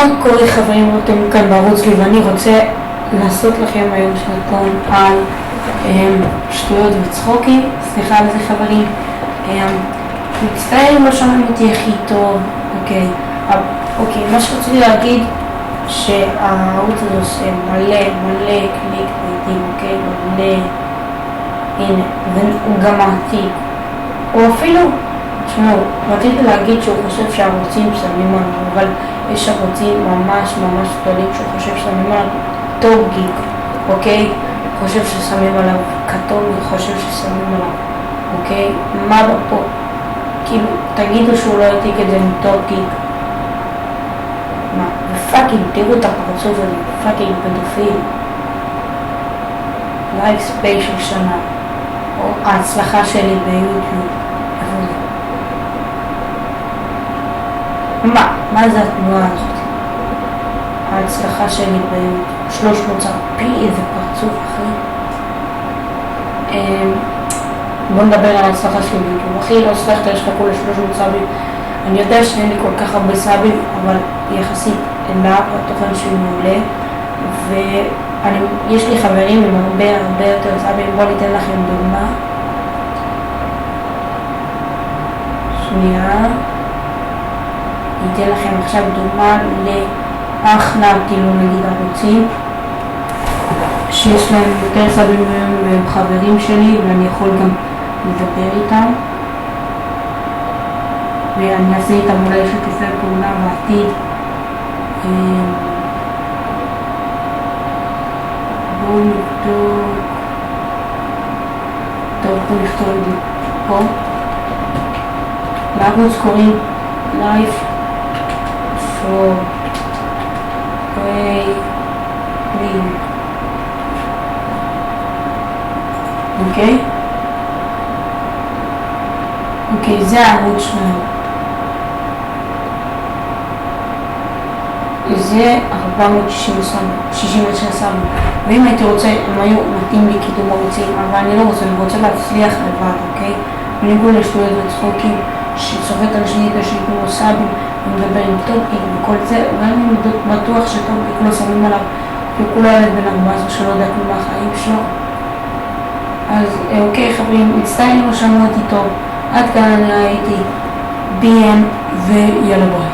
מה קורה חברים, אתם כאן בערוץ לי ואני רוצה לעשות לכם היום שנתון על שטויות וצחוקים. סליחה על זה חברים, מצטער אם לא שומעים אותי הכי טוב. אוקיי, מה שרציתי להגיד שהערוץ הזה עושה מלא קליק בעיתים, אוקיי, מלא, הנה, והוא גם מעתיק, או אפילו, תשמעו, רציתי להגיד שהוא חושב שהערוצים שמים עליו, אבל יש ערוצים ממש גדולים שהוא חושב ששמים עליו טוב גיק, אוקיי? חושב ששמים עליו כתוב וחושב ששמים עליו, אוקיי? מה פה? כאילו, תגידו שהוא לא העתיק את זה מטוב גיק. מה? ופאקינג, תראו את הפרצוף הזה, פאקינג פדופיל. לייב ספיישל שנה, או ההצלחה שלי ביוטיוב. מה זה התנועה הזאת? ההצלחה שלי ביוטיוב, 300 צפי, איזה פרצוף אחי. בוא נדבר על ההצלחה שלי ביוטיוב. אחי, לא סלחת, יש לך כולה 300 סאבים. אני יודע שאין לי כל כך הרבה סאבים, אבל יחסית אליו התוכן שהוא מעולה, ויש לי חברים עם הרבה יותר סאבים. בוא ניתן לכם דוגמה. שנייה. ניתן לכם עכשיו דוגמה לאחנה, כאילו נגיד ערוצים שיש להם יותר סאבים והם חברים שלי ואני יכול גם לדבר איתם ואני אעשה איתם אולי שיתופי פעולה בעתיד. בואו נבדוק. טוב, בואו נכתוב את זה פה. לערוץ קוראים Life for Wailing. אוקיי, זה הערוץ שלנו. זה 466 סאבים. ואם הייתי רוצה, הם היו מתאים לי קידום ערוצים, אבל אני לא רוצה, אני רוצה להצליח לבד, אוקיי? בניגוד לשטויות וצחוקים שצופת אנשים שייתנו לו סאבים ומדבר עם טופקיק וכל זה, ואני בטוח שטופקיק לא שמים עליו וכולו ילד בן 14 שלא יודע כלום מהחיים שלו. אז אוקיי חברים, מצטער אם לא שמעו אותי טוב. עד כאן אני הייתי BN ויאללה ביי.